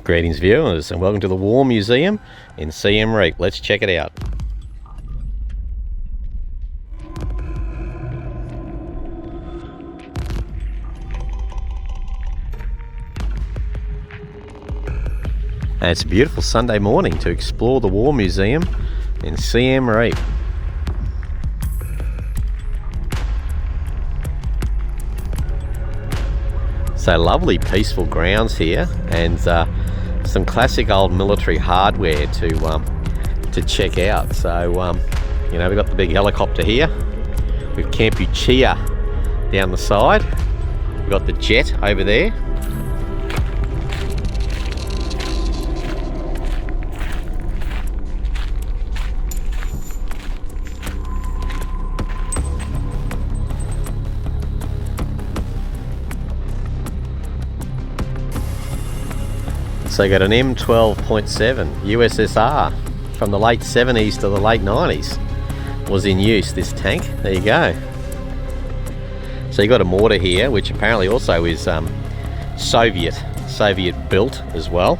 Greetings viewers and welcome to the War Museum in Siem Reap. Let's check it out. And it's a beautiful Sunday morning to explore the War Museum in Siem Reap. So lovely peaceful grounds here, and some classic old military hardware to check out. So you know, we've got the big helicopter here with Kampuchea down the side. We've got the jet over there. So you got an M12.7 USSR from the late 70s to the late 90s was in use, this tank. There you go. So you got a mortar here, which apparently also is Soviet built as well.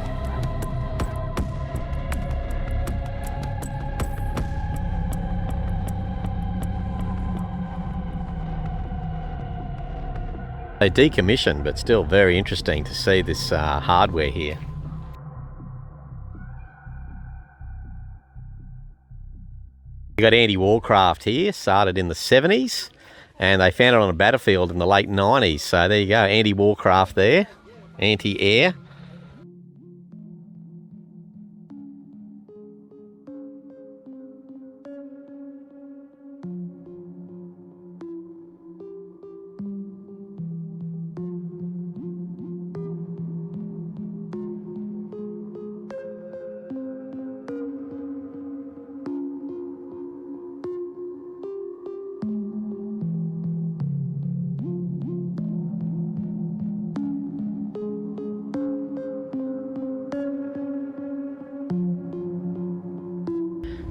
They decommissioned, but still very interesting to see this hardware here. You got anti-war craft here, started in the 70s, and they found it on a battlefield in the late 90s. So there you go, anti-war craft there, anti-air.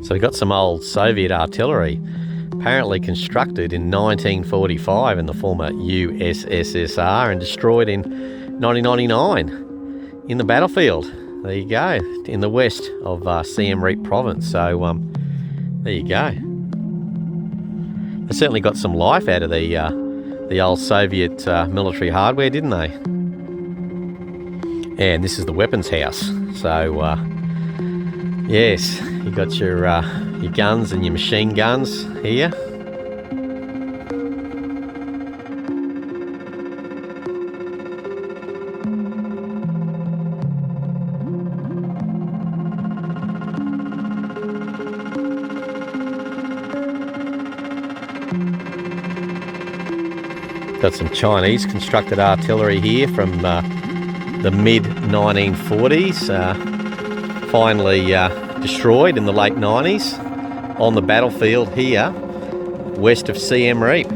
So we've got some old Soviet artillery, apparently constructed in 1945 in the former USSR and destroyed in 1999 in the battlefield. There you go, in the west of Siem Reap province. So there you go. They certainly got some life out of the old Soviet military hardware, didn't they? And this is the weapons house. So yes, you got your guns and your machine guns here. Got some Chinese constructed artillery here from the mid 1940s. Finally destroyed in the late 90s on the battlefield here west of Siem Reap.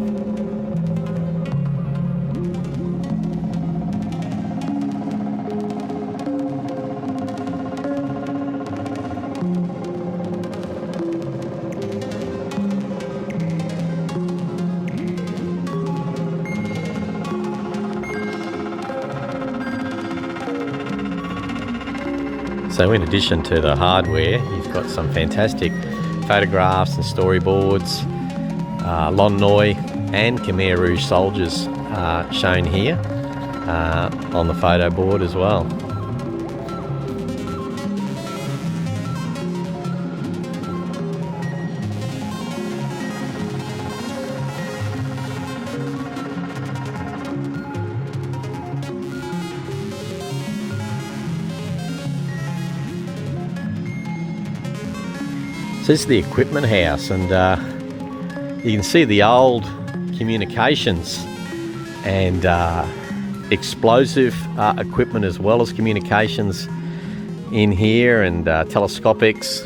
So in addition to the hardware, you've got some fantastic photographs and storyboards, Lon Nol and Khmer Rouge soldiers shown here on the photo board as well. This is the equipment house, and you can see the old communications and explosive equipment as well as communications in here, and telescopics.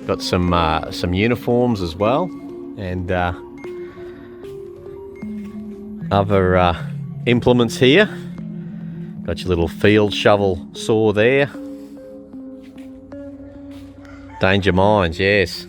Got some uniforms as well, and other implements here. Got your little field shovel saw there. Danger mines, yes.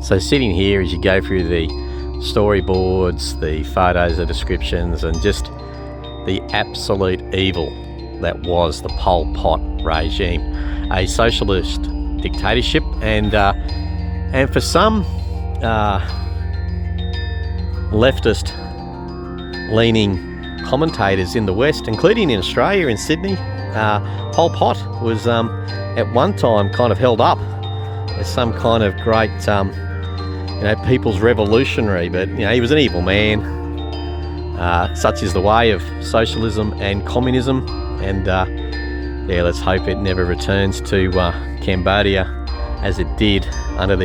So sitting here as you go through the storyboards, the photos, the descriptions, and just the absolute evil that was the Pol Pot regime, a socialist dictatorship, and for some leftist-leaning commentators in the West, including in Australia, in Sydney, Pol Pot was at one time kind of held up as some kind of great, people's revolutionary, but he was an evil man. Such is the way of socialism and communism, and let's hope it never returns to Cambodia as it did under the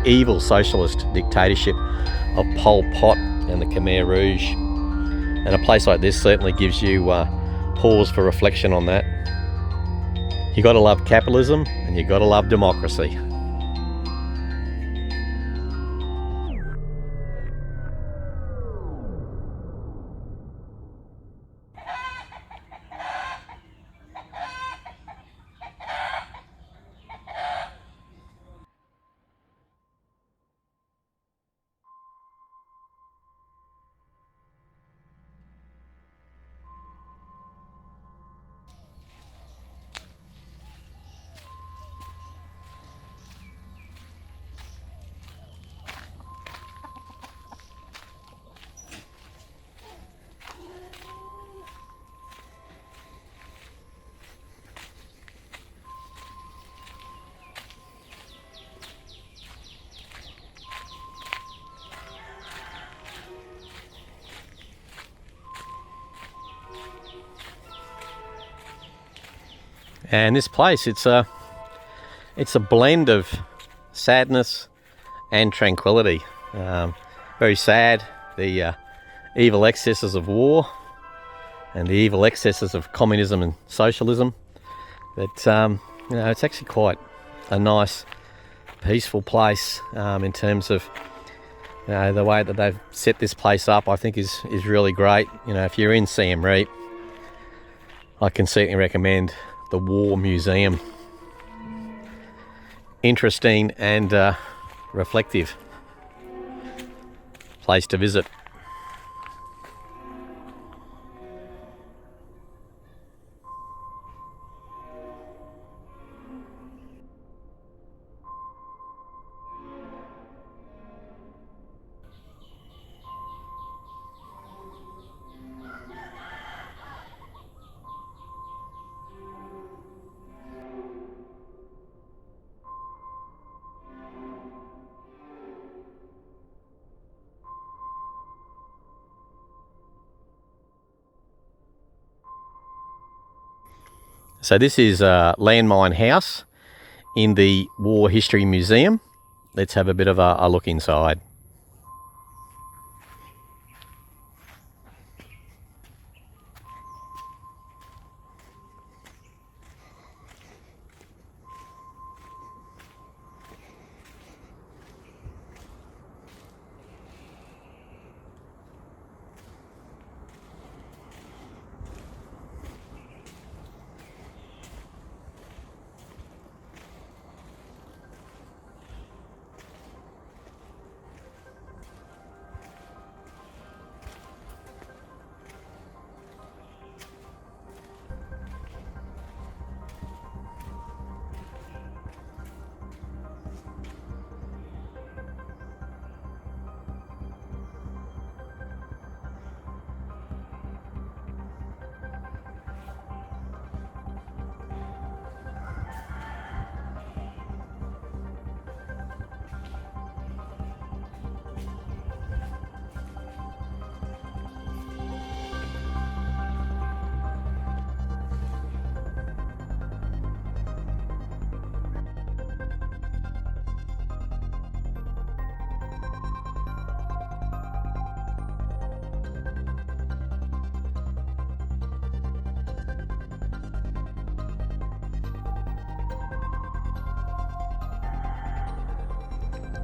evil socialist dictatorship of Pol Pot and the Khmer Rouge. And a place like this certainly gives you pause for reflection on that. You got to love capitalism, and you got to love democracy. And this place, it's a blend of sadness and tranquility. Very sad, the evil excesses of war and the evil excesses of communism and socialism. But it's actually quite a nice, peaceful place in terms of the way that they've set this place up. I think is really great. If you're in Siem Reap, I can certainly recommend the War Museum. Interesting and reflective place to visit. So this is a landmine house in the War History Museum. Let's have a bit of a look inside.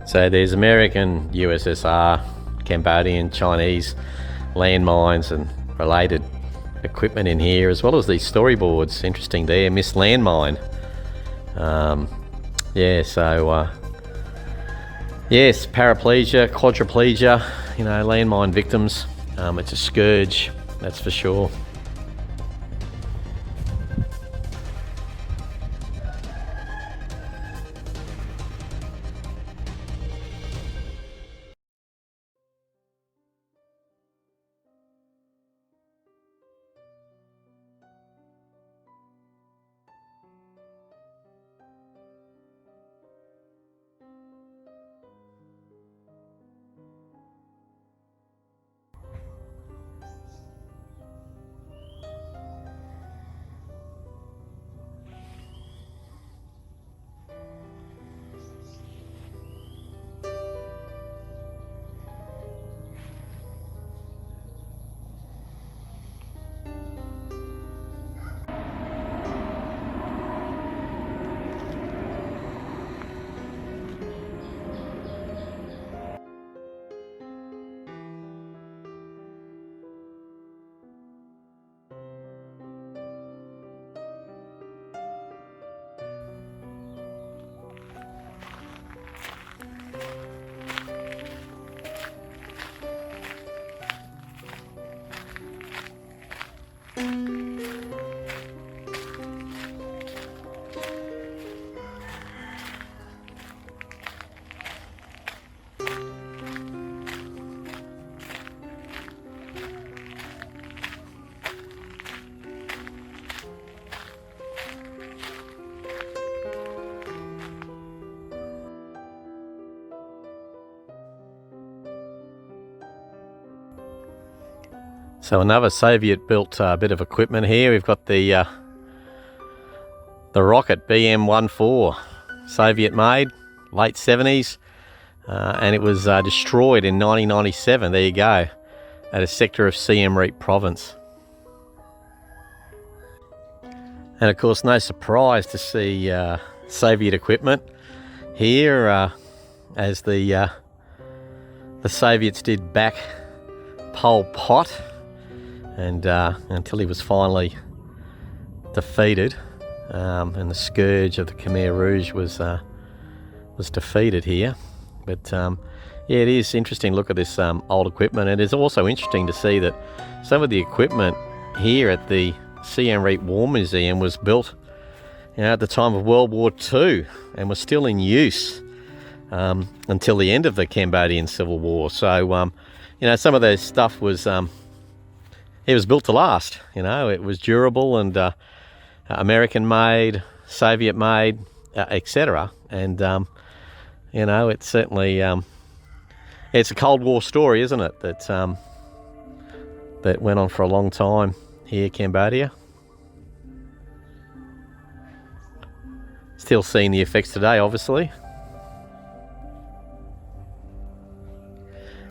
So there's American, USSR, Cambodian, Chinese landmines and related equipment in here, as well as these storyboards. Interesting there, Miss Landmine. So Yes, paraplegia, quadriplegia, you know, landmine victims. It's a scourge, that's for sure. So another Soviet-built bit of equipment here. We've got the rocket BM-14, Soviet-made, late 70s, and it was destroyed in 1997. There you go, at a sector of Siem Reap province. And of course, no surprise to see Soviet equipment here, as the Soviets did back Pol Pot. And until he was finally defeated, and the scourge of the Khmer Rouge was defeated here. But yeah, it is interesting to look at this old equipment. And it's also interesting to see that some of the equipment here at the Siem Reap War Museum was built, you know, at the time of World War II and was still in use until the end of the Cambodian Civil War. So you know, some of the stuff was it was built to last. You know, it was durable and American-made, Soviet-made, etc. And you know, it's certainly it's a Cold War story, isn't it? That that went on for a long time here, Cambodia. Still seeing the effects today, obviously.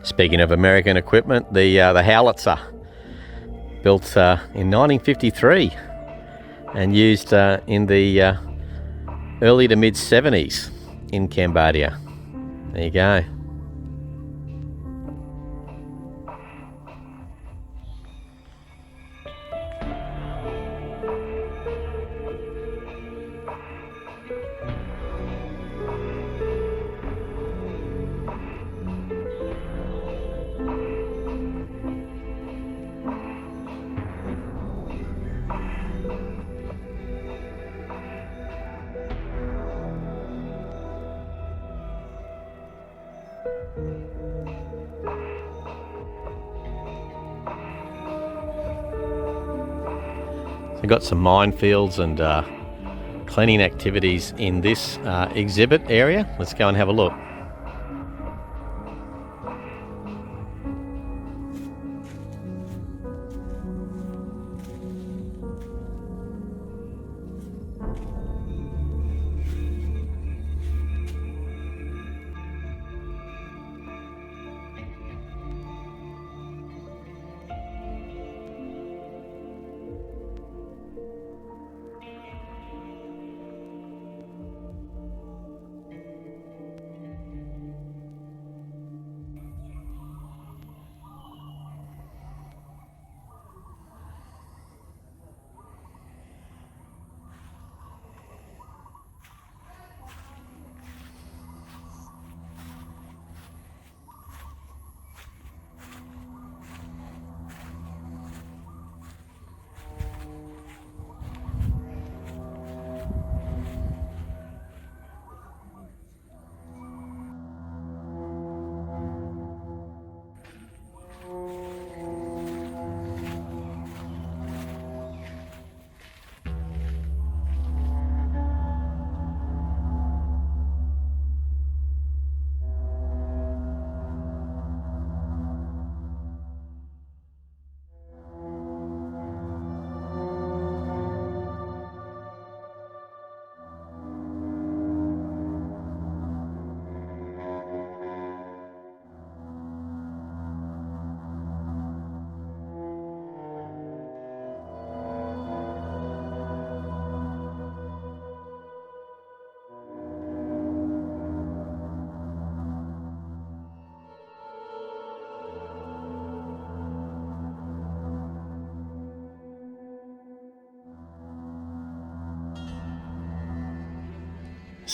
Speaking of American equipment, the howitzer, built in 1953 and used in the early to mid 70s in Cambodia. There you go. We've got some minefields and cleaning activities in this exhibit area. Let's go and have a look.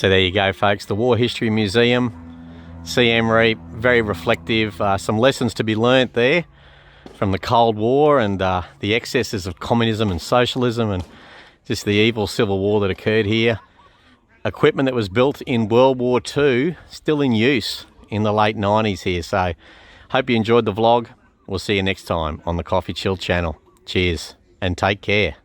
So there you go, folks. The War History Museum, Siem Reap, very reflective. Some lessons to be learnt there from the Cold War and the excesses of communism and socialism and just the evil civil war that occurred here. Equipment that was built in World War II, still in use in the late 90s here. So hope you enjoyed the vlog. We'll see you next time on the Coffee Chill channel. Cheers and take care.